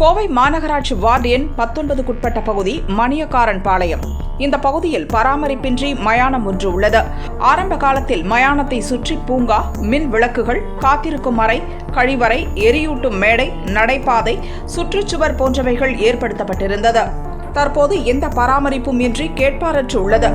கோவை மாநகராட்சி வார்டு எண் 19க்குட்பட்ட பகுதி மணியக்காரன் பாளையம். இந்த பகுதியில் பராமரிப்பின்றி மயானம் ஒன்று உள்ளது. ஆரம்ப காலத்தில் மயானத்தை சுற்றி பூங்கா, மின் விளக்குகள், காத்திருக்கும் அறை, கழிவறை, எரியூட்டும் மேடை, நடைபாதை, சுற்றுச்சுவர் போன்றவைகள் ஏற்படுத்தப்பட்டிருந்தது. தற்போது எந்த பராமரிப்பும் இன்றி கேட்பாரற்று உள்ளது.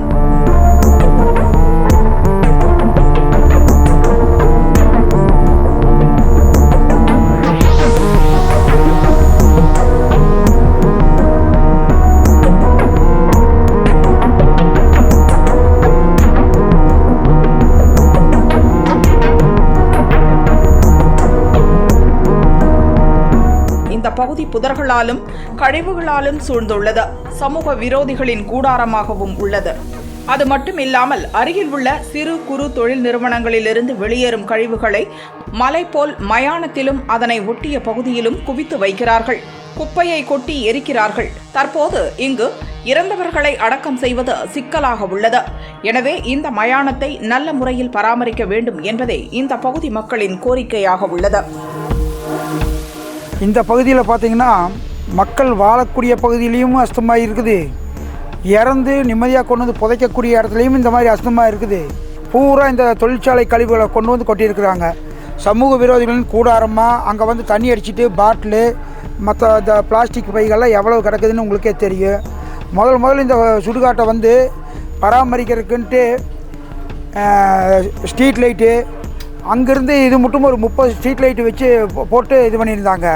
இந்த பகுதி புதர்களாலும் கழிவுகளாலும் சூழ்ந்துள்ளது. சமூக விரோதிகளின் கூடாரமாகவும் உள்ளது. அது மட்டுமில்லாமல் அருகில் உள்ள சிறு குறு தொழில் நிறுவனங்களிலிருந்து வெளியேறும் கழிவுகளை மலை போல் மயானத்திலும் அதனை ஒட்டிய பகுதியிலும் குவித்து வைக்கிறார்கள். குப்பையை கொட்டி எரிக்கிறார்கள். தற்போது இங்கு இறந்தவர்களை அடக்கம் செய்வது சிக்கலாக உள்ளது. எனவே இந்த மயானத்தை நல்ல முறையில் பராமரிக்க வேண்டும் என்பதே இந்த பகுதி மக்களின் கோரிக்கையாக உள்ளது. இந்த பகுதியில் பார்த்திங்கன்னா மக்கள் வாழக்கூடிய பகுதியிலையும் அசுத்தமாக இருக்குது, இறந்து நிம்மதியாக கொண்டு வந்து புதைக்கக்கூடிய இடத்துலையும் இந்த மாதிரி அசுத்தமாக இருக்குது. பூரா இந்த தொழிற்சாலை கழிவுகளை கொண்டு வந்து கொட்டியிருக்கிறாங்க. சமூக விரோதிகளின் கூடாரமாக அங்கே வந்து தண்ணி அடிச்சுட்டு பாட்டிலு மற்ற இந்த பிளாஸ்டிக் பைகள்லாம் எவ்வளவு கிடக்குதுன்னு உங்களுக்கே தெரியும். முதல்ல இந்த சுடுகாட்டை வந்து பராமரிக்கிறதுக்குன்ட்டு ஸ்ட்ரீட் லைட்டு அங்கேருந்து இது மட்டும் ஒரு 30 ஸ்ட்ரீட் லைட்டு வச்சு போட்டு இது பண்ணியிருந்தாங்க.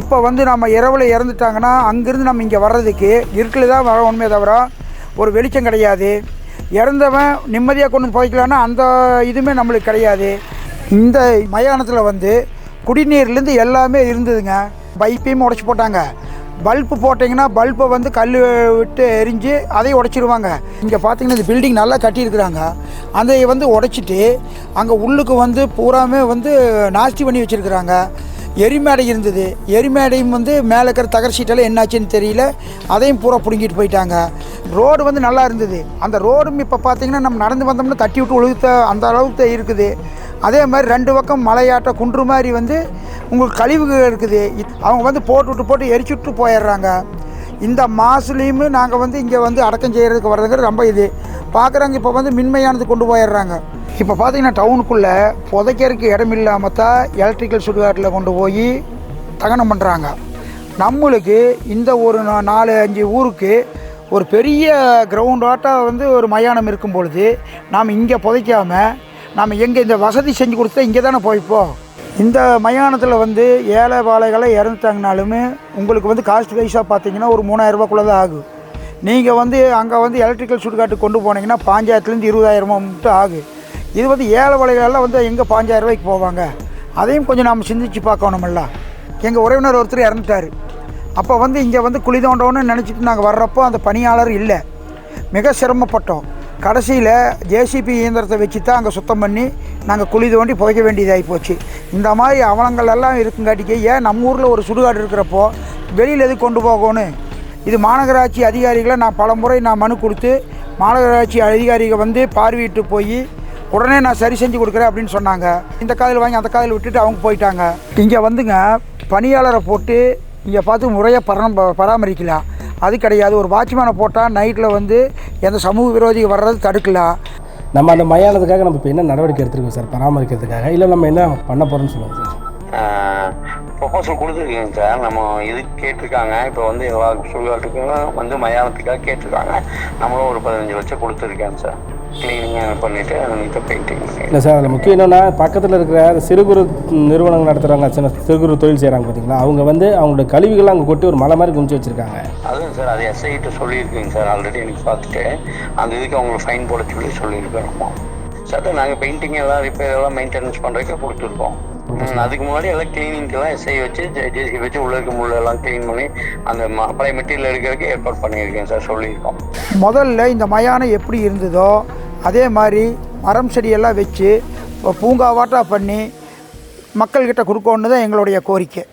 இப்போ வந்து நம்ம இரவில் இறந்துட்டாங்கன்னா அங்கேருந்து நம்ம இங்கே வர்றதுக்கு இருட்டில் தான் வரணுமே தவிர ஒரு வெளிச்சம் கிடையாது. இறந்தவன் நிம்மதியாக கொண்டு புதைக்கலான்னா அந்த இதுவுமே நம்மளுக்கு கிடையாது. இந்த மயானத்தில் வந்து குடிநீர்லேருந்து எல்லாமே இருந்ததுங்க. பைப்பையும் உடச்சி போட்டாங்க. பல்பு போட்டிங்கன்னா பல்பை வந்து கல் விட்டு எரிஞ்சு அதையும் உடைச்சிடுவாங்க. இங்கே பார்த்தீங்கன்னா இந்த பில்டிங் நல்லா கட்டியிருக்கிறாங்க. அதை வந்து உடைச்சிட்டு அங்கே உள்ளுக்கு வந்து பூராமே வந்து நாஸ்தி பண்ணி வச்சுருக்குறாங்க. எரிமேடை இருந்தது. எரிமேடையும் வந்து மேலே இருக்கிற தகர சீட்டெல்லாம் என்னாச்சுன்னு தெரியல, அதையும் பூரா பிடுங்கிட்டு போயிட்டாங்க. ரோடு வந்து நல்லா இருந்தது. அந்த ரோடும் இப்போ பார்த்திங்கன்னா நம்ம நடந்து வந்தோம்னா தட்டி விட்டு ஒழுகுத்த அந்த அளவுக்கு இருக்குது. அதே மாதிரி 2 பக்கம் மலையாட்ட குன்று மாதிரி வந்து உங்களுக்கு கழிவுகள் இருக்குது. அவங்க வந்து போட்டு எரிச்சு விட்டு போயிடுறாங்க. இந்த மாசுலேயுமே நாங்கள் வந்து இங்கே வந்து அடக்கம் செய்கிறதுக்கு வர்றதுக்கு ரொம்ப இது பார்க்குறாங்க. இப்போ வந்து மின்மையானது கொண்டு போயிடுறாங்க. இப்போ பார்த்திங்கன்னா டவுனுக்குள்ளே புதைக்கிறதுக்கு இடம் இல்லாமல் தான் எலக்ட்ரிக்கல் சுடுகாட்டில் கொண்டு போய் தகனம் பண்ணுறாங்க. நம்மளுக்கு இந்த ஒரு 4-5 ஊருக்கு ஒரு பெரிய கிரவுண்டாட்டாக வந்து ஒரு மயானம் இருக்கும் பொழுது நாம் இங்கே புதைக்காமல் நாம் எங்கே இந்த வசதி செஞ்சு கொடுத்தா இங்கே தானே போய்ப்போம். இந்த மயானத்தில் வந்து ஏழை வாழைகளை இறந்துட்டாங்கனாலுமே உங்களுக்கு வந்து காஸ்ட் வைஸாக பார்த்தீங்கன்னா ஒரு 3000 ரூபாய்க்குள்ளே தான் ஆகும். நீங்கள் வந்து அங்கே வந்து எலக்ட்ரிக்கல் சுடுகாட்டுக்கு கொண்டு போனீங்கன்னா 5000லேருந்து 20000 மட்டும் ஆகும். இது வந்து ஏழை வாழைகளெல்லாம் வந்து எங்கே 5000 ரூபாய்க்கு போவாங்க. அதையும் கொஞ்சம் நாம் சிந்திச்சு பார்க்கணுமில்ல. எங்கள் உறவினர் ஒருத்தர் இறந்துட்டார். அப்போ வந்து இங்கே வந்து குழி தோண்டோன்னு நினச்சிட்டு நாங்கள் வர்றப்போ அந்த பணியாளர் இல்லை. மிக சிரமப்பட்டோம். கடைசியில் ஜேசிபி இயந்திரத்தை வச்சு தான் அங்கே சுத்தம் பண்ணி நாங்கள் குழி தோண்டி புதைக்க வேண்டியதாகி போச்சு. இந்த மாதிரி அவலங்கள் எல்லாம் இருக்குங்காட்டிக்கு ஏன் நம்ம ஊரில் ஒரு சுடுகாடு இருக்கிறப்போ வெளியில் எது கொண்டு போகணும்? இது மாநகராட்சி அதிகாரிகளை நான் பல முறை மனு கொடுத்து மாநகராட்சி அதிகாரிகள் வந்து பார்வையிட்டு போய் உடனே நான் சரி செஞ்சு கொடுக்குறேன் அப்படின்னு சொன்னாங்க. இந்த காதில் வாங்கி அந்த காதில் விட்டுட்டு அவங்க போயிட்டாங்க. இங்கே வந்துங்க பணியாளரை போட்டு இங்கே பார்த்து முறையாக பராமரிக்கலாம். அது கிடையாது. ஒரு வாட்ச்மேனை போட்டால் நைட்டில் வந்து எந்த சமூக விரோதிகள் வர்றது தடுக்கலாம். நம்ம அந்த மயானத்துக்காக நம்ம இப்போ என்ன நடவடிக்கை எடுத்துருக்கோம் சார் பராமரிக்கிறதுக்காக? இல்லை நம்ம என்ன பண்ண போகிறோம்னு சொல்லுங்கள் சார். ப்ரொபோசல் கொடுத்துருக்கீங்க சார். நம்ம இது கேட்டிருக்காங்க. இப்போ வந்து எல்லா சுடுகாட்டுக்கும் வந்து மயானத்துக்காக கேட்டிருக்காங்க. நம்மளும் ஒரு 15 லட்சம் கொடுத்துருக்கேன் சார். கிளீனிங் பண்ணிவிட்டு நீட்டாக பெயிண்டிங். இல்லை சார், அதில் முக்கியம் என்னென்னா பக்கத்தில் இருக்கிற சிறு குறு நிறுவனங்கள் நடத்துகிறாங்க, சிறு குறு தொழில் செய்கிறாங்க பார்த்தீங்களா, அவங்க வந்து அவங்களோட கழிவுகள்லாம் அங்கே கொட்டி ஒரு மலை மாதிரி குமிச்சு வச்சுருக்காங்க. அதுவும் சார் அது எஸ்ஐட்டு சொல்லியிருக்கீங்க சார். ஆல்ரெடி எனக்கு பார்த்துட்டு அந்த இதுக்கு அவங்களை ஃபைன் போட சொல்லியிருக்கோம் சார். நாங்கள் பெயிண்டிங் எல்லாம் ரிப்பேர் எல்லாம் மெயின்டெனன்ஸ் பண்ணுறதுக்கு கொடுத்துருக்கோம். அதுக்கு முன்னாடி எல்லாம் கிளீனிங்க்கெல்லாம் எஸ்ஐ வச்சு ஜேசிபி வச்சு உள்ள இருக்க முள்ளெல்லாம் க்ளீன் பண்ணி அந்த பழைய மெட்டீரியல் எடுக்கிறதுக்கு ஏற்பாடு பண்ணியிருக்கேன் சார், சொல்லியிருக்கோம். முதல்ல இந்த மயானம் எப்படி இருந்ததோ அதே மாதிரி மரம் செடியெல்லாம் வச்சு பூங்காவாட்டா பண்ணி மக்கள்கிட்ட கொடுக்கணுன்னு தான் எங்களுடைய கோரிக்கை.